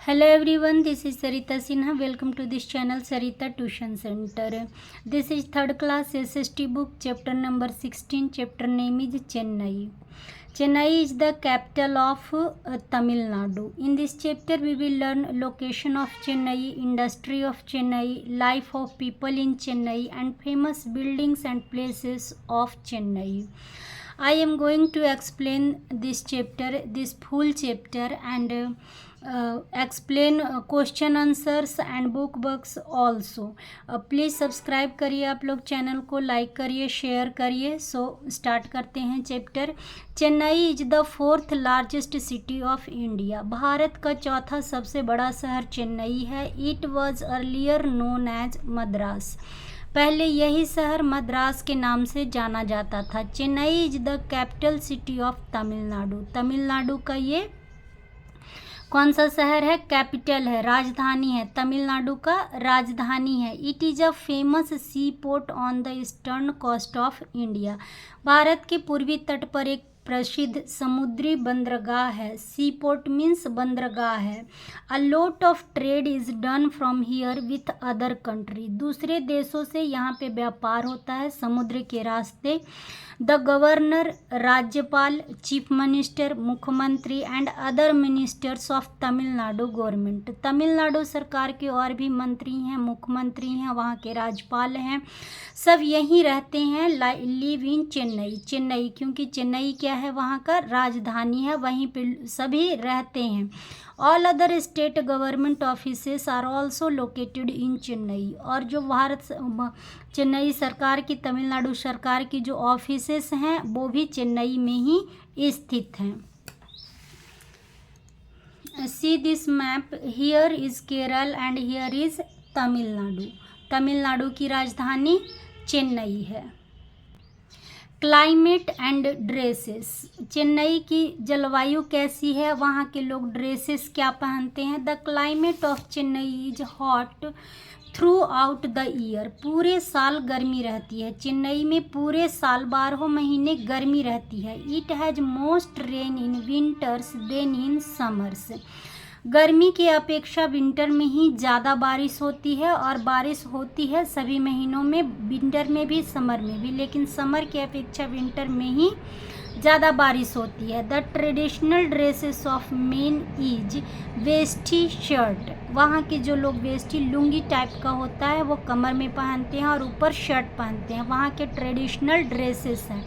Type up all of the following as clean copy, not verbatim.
Hello everyone, this is Sarita Sinha. Welcome to this channel Sarita Tuition Center. This is third class SST book, chapter number 16. Chapter name is Chennai. Chennai is the capital of Tamil Nadu. In this chapter we will learn location of Chennai, industry of Chennai, life of people in Chennai and famous buildings and places of Chennai. I am going to explain this chapter, this full chapter, and explain question answers and book backs also. Please subscribe करिए आप लोग channel को, like करिए, share करिए. सो start करते हैं chapter. Chennai is the fourth largest city of India. Bharat का चौथा सबसे बड़ा शहर चेन्नई है. It was earlier known as Madras. पहले यही शहर मद्रास के नाम से जाना जाता था. Chennai is the capital city of Tamil Nadu. Tamil Nadu का ये कौन सा शहर है? कैपिटल है, राजधानी है. तमिलनाडु का राजधानी है. It is a famous sea port on the eastern coast of India. Bharat के पूर्वी तट पर एक प्रसिद्ध समुद्री बंदरगाह है. सी पोर्ट मीन्स बंदरगाह है. अ lot of trade is done from here with other country. दूसरे देशों से यहाँ पे व्यापार होता है समुद्र के रास्ते. द गवर्नर, राज्यपाल, चीफ मिनिस्टर, मुख्यमंत्री and other ministers of Tamil Nadu government. Tamil Nadu सरकार के और भी मंत्री हैं, मुख्यमंत्री हैं, वहाँ के राज्यपाल हैं, सब यहीं रहते हैं. Live in Chennai. चेन्नई क्योंकि चेन्नई क्या है, वहाँ का राजधानी है, वहीं पे सभी रहते हैं. All other state government offices are also located in Chennai. और जो चेन्नई सरकार की, तमिलनाडु सरकार की जो ऑफिसेस हैं वो भी चेन्नई में ही स्थित हैं. See this map. Here is Kerala and here is Tamil Nadu. Tamil Nadu की राजधानी चेन्नई है. Climate and dresses. चेन्नई की जलवायु कैसी है, वहाँ के लोग ड्रेसेस क्या पहनते हैं? The climate of Chennai is hot through out the year. पूरे साल गर्मी रहती है. चेन्नई में पूरे साल 12 महीने गर्मी रहती है. It has most rain in winters than in summers. गर्मी की अपेक्षा विंटर में ही ज़्यादा बारिश होती है और बारिश होती है सभी महीनों में, विंटर में भी, समर में भी, लेकिन समर की अपेक्षा विंटर में ही ज़्यादा बारिश होती है. The traditional dresses of men is veshti shirt. वहाँ के जो लोग वेस्टी लुंगी टाइप का होता है वो कमर में पहनते हैं और ऊपर शर्ट पहनते हैं. वहाँ के ट्रेडिशनल ड्रेसेस हैं,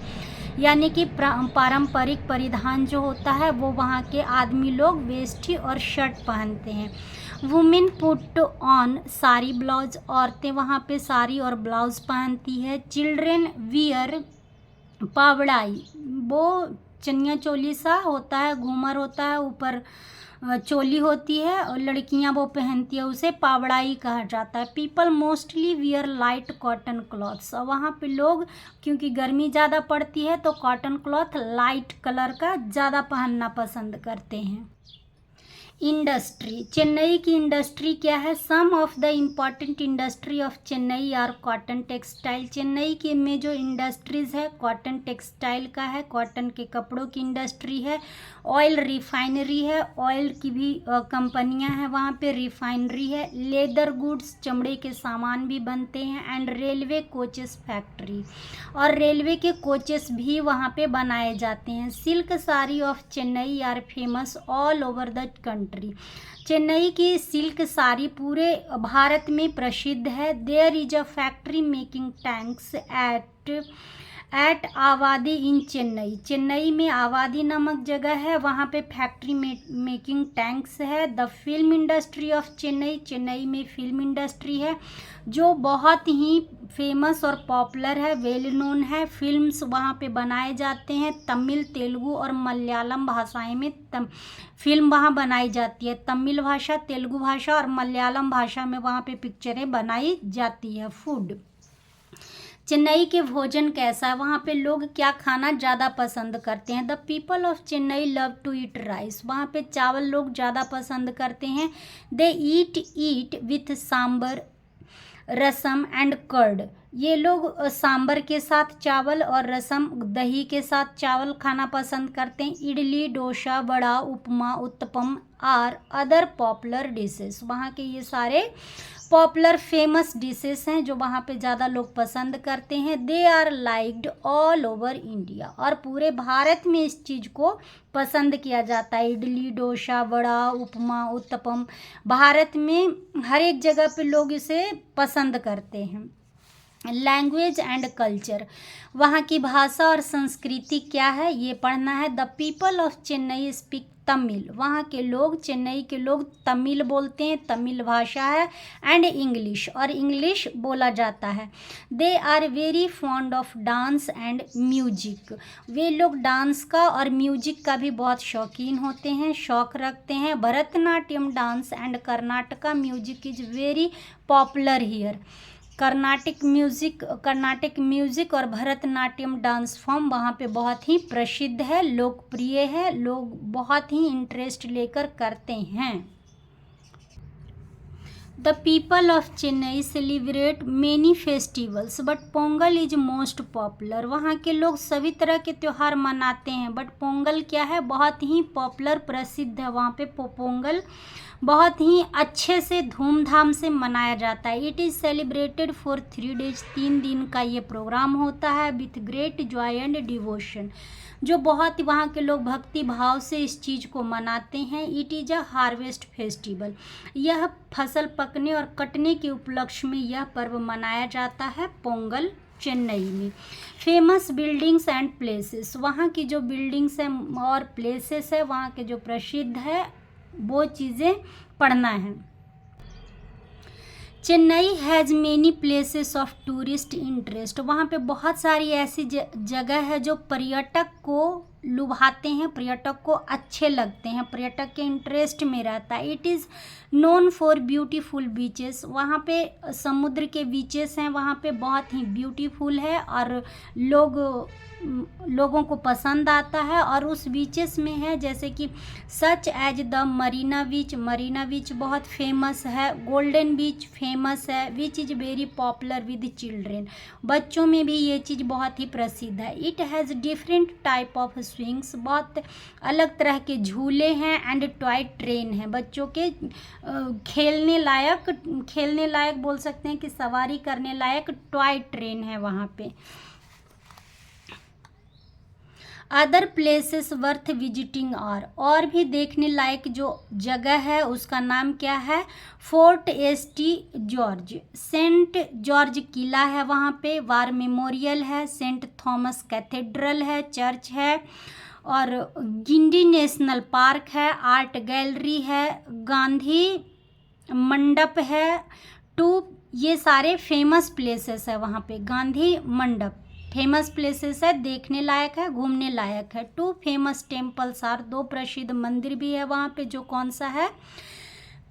यानी कि पारंपरिक परिधान जो होता है वो वहाँ के आदमी लोग वेस्टी और शर्ट पहनते हैं. Women put on sari blouse. औरतें वहाँ पे साड़ी और ब्लाउज पहनती है. Children wear pavadai. वो चनिया चोली सा होता है, घूमर होता है, ऊपर चोली होती है और लड़कियां वो पहनती है, उसे पावड़ाई कहा जाता है. People mostly wear light cotton clothes. और वहाँ पे लोग, क्योंकि गर्मी ज़्यादा पड़ती है तो कॉटन क्लॉथ लाइट कलर का ज़्यादा पहनना पसंद करते हैं. इंडस्ट्री. चेन्नई की इंडस्ट्री क्या है? Some of the important industry of Chennai are cotton textile. Chennai के में जो इंडस्ट्रीज़ है कॉटन टेक्सटाइल का है, कॉटन के कपड़ों की इंडस्ट्री है. ऑयल रिफाइनरी है, ऑयल की भी कंपनियां हैं वहाँ पे, रिफाइनरी है. लेदर गुड्स, चमड़े के सामान भी बनते हैं. And railway coaches factory. और रेलवे के कोचेस भी वहाँ पे बनाए जाते हैं. Silk sari of Chennai are famous all over the country. Chennai की सिल्क साड़ी पूरे भारत में प्रसिद्ध है. There is a factory making tanks at Avadi in Chennai. Chennai में आवादी नामक जगह है, वहाँ पे फैक्ट्री मेकिंग टैंक्स है. The film industry of Chennai. Chennai में फिल्म इंडस्ट्री है जो बहुत ही फेमस और पॉपुलर है, वेल नोन है. फिल्म्स वहाँ पे बनाए जाते हैं. तमिल, तेलुगु और मलयालम भाषाएं में फिल्म वहाँ बनाई जाती है. तमिल भाषा, तेलुगु भाषा और मलयालम भाषा में वहाँ पे पिक्चरें बनाई जाती है. फूड. चेन्नई के भोजन कैसा है, वहाँ पे लोग क्या खाना ज़्यादा पसंद करते हैं? The people of Chennai love to eat rice. वहाँ पे चावल लोग ज़्यादा पसंद करते हैं. They eat with sambar, rasam and curd. ये लोग सांबर के साथ चावल और रसम, दही के साथ चावल खाना पसंद करते हैं. Idli, dosa, vada, upma, uttapam are other popular dishes. वहाँ के ये सारे पॉपुलर फेमस डिशेस हैं जो वहाँ पे ज़्यादा लोग पसंद करते हैं। They are liked all over India, और पूरे भारत में इस चीज़ को पसंद किया जाता है। इडली, डोसा, वड़ा, उपमा, उत्तपम, भारत में हर एक जगह पे लोग इसे पसंद करते हैं। लैंग्वेज एंड कल्चर, वहाँ की भाषा और संस्कृति क्या है ये पढ़ना है। The people of Chennai speak Tamil, वहाँ के लोग, चेन्नई के लोग तमिल बोलते हैं, तमिल भाषा है। एंड इंग्लिश, और इंग्लिश बोला जाता है। They are very fond of dance and music, वे लोग डांस का और म्यूजिक का भी बहुत शौकीन होते हैं, शौक रखते हैं। Bharatanatyam dance and Karnataka music is very popular here, Carnatic music और भरतनाट्यम डांस फॉर्म वहाँ पे बहुत ही प्रसिद्ध है, लोकप्रिय है, लोग बहुत ही इंटरेस्ट लेकर करते हैं। The people of Chennai celebrate many festivals but Pongal is most popular, वहाँ के लोग सभी तरह के त्यौहार मनाते हैं, बट पोंगल क्या है, बहुत ही पॉपुलर, प्रसिद्ध है। वहाँ पे पोंगल बहुत ही अच्छे से धूमधाम से मनाया जाता है। It is celebrated for 3 days, 3 दिन का ये प्रोग्राम होता है। With great Joy and devotion, जो बहुत ही वहाँ के लोग भक्ति भाव से इस चीज़ को मनाते हैं। It is a harvest festival, यह फसल पकने और कटने के उपलक्ष्य में यह पर्व मनाया जाता है पोंगल चेन्नई में। फेमस बिल्डिंग्स एंड प्लेसेस, वहाँ की जो बिल्डिंग्स हैं और प्लेसेस है वहाँ के जो प्रसिद्ध है वो चीज़ें पढ़ना है। Chennai has many places of tourist interest, वहाँ पे बहुत सारी ऐसी जगह है जो पर्यटक को लुभाते हैं, पर्यटक को अच्छे लगते हैं, पर्यटक के इंटरेस्ट में रहता है। It is known for beautiful beaches, वहाँ पे समुद्र के बीचेस हैं, वहाँ पे बहुत ही ब्यूटीफुल है और लोगों को पसंद आता है। और उस बीचेस में है जैसे कि सच एज द मरीना बीच बहुत फेमस है। गोल्डन बीच फेमस है, which is very popular with children, बच्चों में भी ये चीज़ बहुत ही प्रसिद्ध है। It has different type of swings, बहुत अलग तरह के झूले हैं। एंड टॉय ट्रेन है, बच्चों के खेलने लायक बोल सकते हैं कि सवारी करने लायक टॉय ट्रेन है वहाँ पे। Other places worth visiting are, और भी देखने लायक जो जगह है उसका नाम क्या है, Fort ST George, Saint George किला है वहाँ पे, वार मेमोरियल है, सेंट थॉमस कैथेड्रल है, चर्च है, और गिंडी नेशनल पार्क है, आर्ट गैलरी है, गांधी मंडप है। ये सारे फेमस प्लेसेस है वहाँ पे। गांधी मंडप फेमस प्लेसेस है, देखने लायक है, घूमने लायक है। 2 फेमस टेम्पल्स आर, 2 प्रसिद्ध मंदिर भी है वहाँ पे, जो कौन सा है,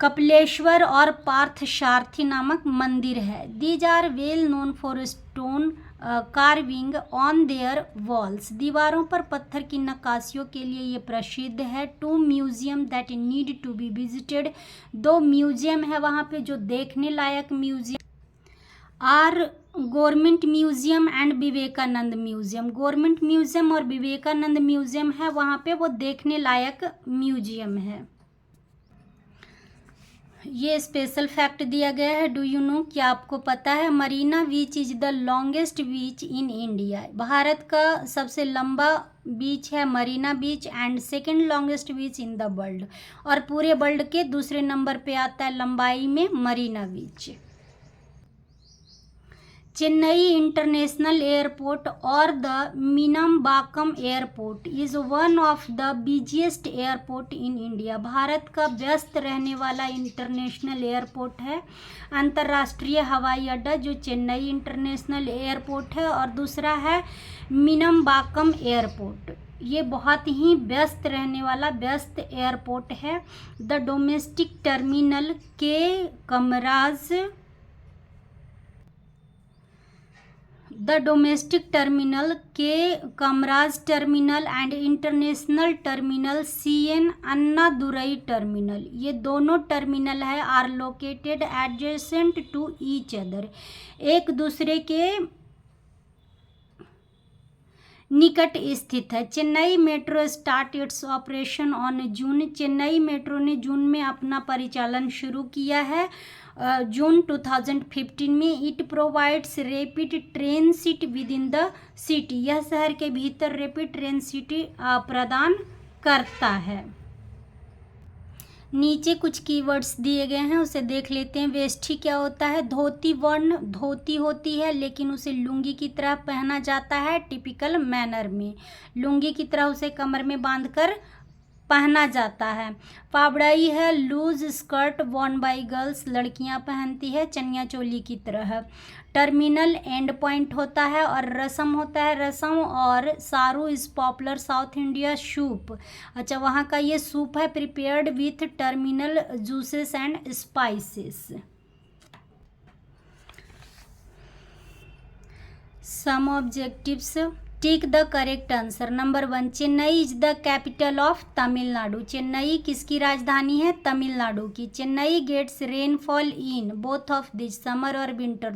कपिलेश्वर और पार्थसारथी नामक मंदिर है। These are well known for stone carving on their walls, दीवारों पर पत्थर की नक्काशियों के लिए ये प्रसिद्ध है। 2 museum that need to be visited, 2 museum है वहाँ पे जो देखने लायक museum are government museum and Vivekananda museum, government museum और विवेकानंद म्यूजियम है वहाँ पे, वो देखने लायक म्यूजियम है। ये स्पेशल फैक्ट दिया गया है। डू यू नो, क्या आपको पता है, Marina beach is the longest beach in India, Bharat का सबसे लंबा बीच है Marina beach, and second longest beach in the world, और पूरे वर्ल्ड के दूसरे नंबर पे आता है लंबाई में Marina beach. Chennai international airport और the Meenambakkam airport is one of the busiest airport in India, Bharat का व्यस्त रहने वाला इंटरनेशनल एयरपोर्ट है, अंतर्राष्ट्रीय हवाई अड्डा जो चेन्नई इंटरनेशनल एयरपोर्ट है, और दूसरा है मीनमबाकम एयरपोर्ट, ये बहुत ही व्यस्त रहने वाला व्यस्त एयरपोर्ट है। The domestic terminal K Kamaraj, the domestic terminal K Kamaraj terminal and international terminal CN Annadurai terminal, ये दोनों टर्मिनल है are located adjacent to each other, एक दूसरे के निकट स्थित है। Chennai metro start its operation on June, Chennai metro ने जून में अपना परिचालन शुरू किया है, जून 2015 में। It provides rapid train seat with in the city, यह शहर के भीतर रैपिड ट्रेन सिटी प्रदान करता है। नीचे कुछ कीवर्ड्स दिए गए हैं, उसे देख लेते हैं। वेष्टी क्या होता है? धोती वर्ण धोती होती है, लेकिन उसे लुंगी की तरह पहना जाता है टिपिकल मैनर में, लुंगी की तरह उसे कमर में बांधकर पहना जाता है। पाबड़ाई है loose skirt worn by girls, लड़कियां पहनती है चनिया चोली की तरह। टर्मिनल एंड पॉइंट होता है। और रसम होता है, रसम और saaru is popular south India soup, अच्छा वहाँ का ये सूप है prepared with tamarind juices and spices. Some objectives, tick the correct answer. Number 1, Chennai is the capital of Tamil Nadu, Chennai किसकी राजधानी है? तमिलनाडु की। Chennai gets rainfall in both of this summer और विंटर,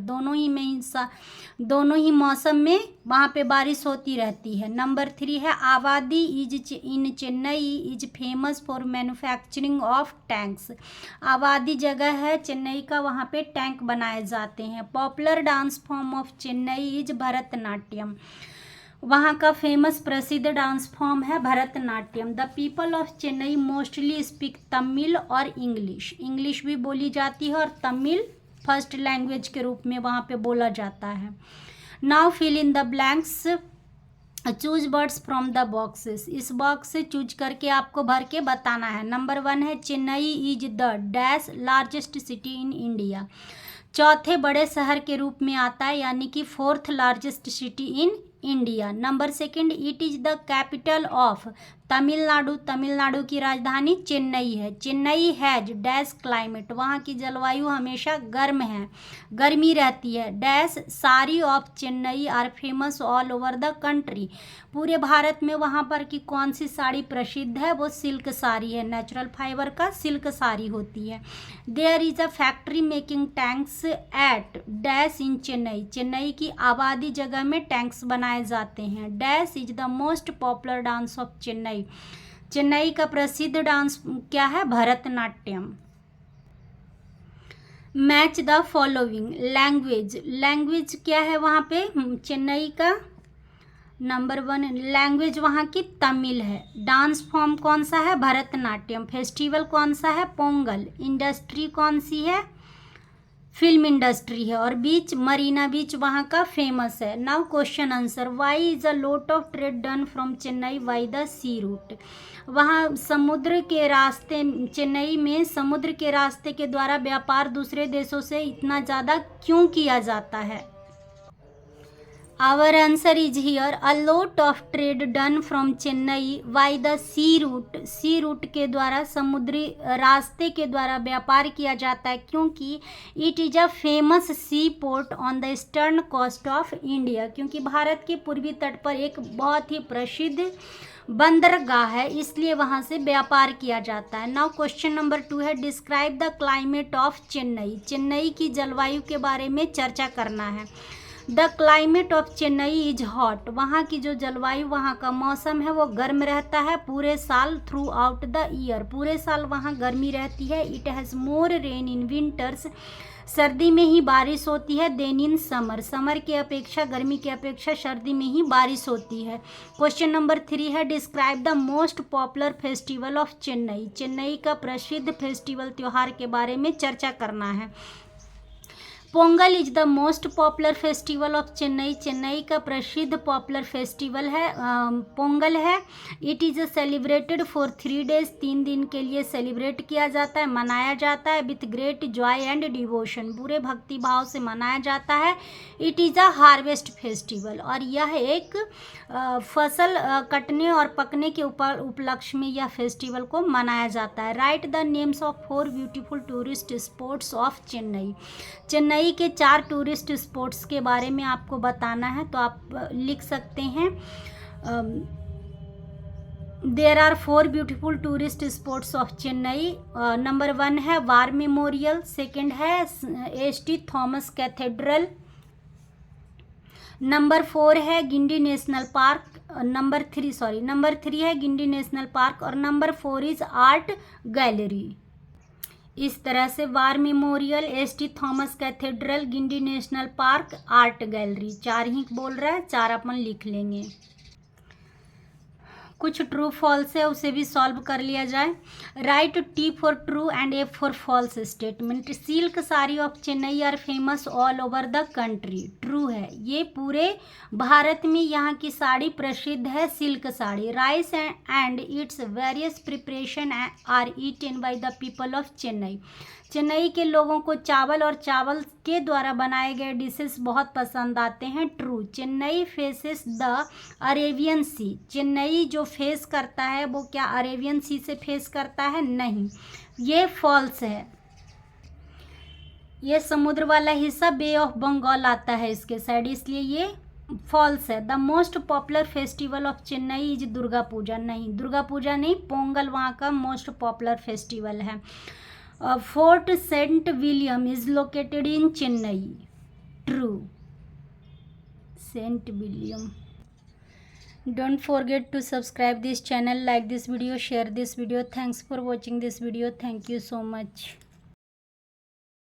दोनों ही मौसम में वहाँ पे बारिश होती रहती है। नंबर 3 है आबादी is in Chennai is famous for manufacturing of tanks, आबादी जगह है चेन्नई का, वहाँ पे टैंक बनाए जाते हैं। Popular dance form of Chennai is Bharatanatyam, वहाँ का फेमस प्रसिद्ध डांस फॉर्म है Bharatanatyam. The people of Chennai mostly speak Tamil और इंग्लिश, इंग्लिश भी बोली जाती है और तमिल फर्स्ट लैंग्वेज के रूप में वहाँ पे बोला जाता है। Now fill in the blanks, choose words from the boxes, इस बॉक्स से चूज करके आपको भर के बताना है। नंबर 1 है Chennai is the dash largest city in India, चौथे बड़े शहर के रूप में आता है, यानी कि 4th largest city in India. Number 2, it is the capital of Tamil Nadu, Tamil Nadu की राजधानी चेन्नई है। चेन्नई हैज डैश क्लाइमेट, वहाँ की जलवायु हमेशा गर्म है, गर्मी रहती है। Dash sari of Chennai are famous all over the country, पूरे भारत में वहाँ पर की कौन सी साड़ी प्रसिद्ध है? वो सिल्क साड़ी है, नेचुरल फाइबर का सिल्क साड़ी होती है। There is a factory making tanks at dash in Chennai, Chennai की आबादी जगह में टैंक्स बनाए जाते हैं। Dash is the most popular dance of Chennai, Chennai का प्रसिद्ध डांस क्या है? Bharatanatyam. Match the following, language, language क्या है वहाँ पे चेन्नई का? नंबर 1, लैंग्वेज वहाँ की तमिल है। डांस फॉर्म कौन सा है? भरतनाट्यम। फेस्टिवल कौन सा है? पोंगल। इंडस्ट्री कौन सी है? फिल्म इंडस्ट्री है। और बीच मरीना बीच वहाँ का फेमस है। Now question answer, why is a lot of trade done from Chennai by the sea route, वहाँ समुद्र के रास्ते, चेन्नई में समुद्र के रास्ते के द्वारा व्यापार दूसरे देशों से इतना ज़्यादा क्यों किया जाता है? Our answer is here, a lot of trade done from Chennai by the sea route, sea route के द्वारा, समुद्री रास्ते के द्वारा व्यापार किया जाता है, क्योंकि it is a famous sea port on the eastern coast of India, क्योंकि भारत के पूर्वी तट पर एक बहुत ही प्रसिद्ध बंदरगाह है, इसलिए वहाँ से व्यापार किया जाता है। नाउ क्वेश्चन नंबर 2 है, describe the climate of Chennai, Chennai की जलवायु के बारे में चर्चा करना है। The climate of Chennai is hot, वहाँ की जो जलवायु, वहाँ का मौसम है वो गर्म रहता है पूरे साल, थ्रू आउट द ईयर, पूरे साल वहाँ गर्मी रहती है। It has more rain in winters, सर्दी में ही बारिश होती है, देन इन समर, समर के अपेक्षा, गर्मी के अपेक्षा सर्दी में ही बारिश होती है। क्वेश्चन नंबर 3 है, describe the most popular festival of Chennai, Chennai का प्रसिद्ध फेस्टिवल त्यौहार के बारे में चर्चा करना है। Pongal is the most popular festival of Chennai, Chennai का प्रसिद्ध पॉपुलर फेस्टिवल है पोंगल है। It is celebrated for 3 days, 3 दिन के लिए सेलिब्रेट किया जाता है, मनाया जाता है, with great Joy and devotion, पूरे भक्ति भाव से मनाया जाता है। It is a harvest festival, और यह एक फसल कटने और पकने के उपलक्ष्य में यह फेस्टिवल को मनाया जाता है। Right the names of 4 beautiful tourist spots of Chennai, Chennai के 4 टूरिस्ट स्पॉट्स के बारे में आपको बताना है, तो आप लिख सकते हैं। There are 4 beautiful tourist spots of Chennai. Number 1 है वार मेमोरियल, सेकंड है एस.टी. थॉमस कैथेड्रल, नंबर 4 है गिंडी नेशनल पार्क, नंबर 3 है गिंडी नेशनल पार्क, और नंबर 4 इज आर्ट गैलरी। इस तरह से war memorial, S T. Thomas cathedral, Guindy national park, art gallery, 4 ही बोल रहा है, 4 अपन लिख लेंगे। कुछ ट्रू फॉल्स है उसे भी सॉल्व कर लिया जाए। Write T for true and F for false statement. Silk sari of Chennai are famous all over the country. True है, ये पूरे भारत में यहाँ की साड़ी प्रसिद्ध है, silk sari. Rice and its various preparation are eaten by the people of Chennai. Chennai के लोगों को चावल और चावल के द्वारा बनाए गए डिशेस बहुत पसंद आते हैं। True. Chennai faces the Arabian sea. Chennai जो फेस करता है वो क्या अरेबियन सी से फेस करता है? नहीं, ये फॉल्स है। ये समुद्र वाला हिस्सा बे ऑफ बंगाल आता है इसके साइड, इसलिए ये फॉल्स है। The most popular festival of Chennai is Durga Puja. नहीं, दुर्गा पूजा नहीं, पोंगल वहाँ का मोस्ट पॉपुलर फेस्टिवल है। Fort Saint William is located in Chennai. True. Saint William. Don't forget to subscribe this channel, like this video, share this video. Thanks for watching this video. Thank you so much.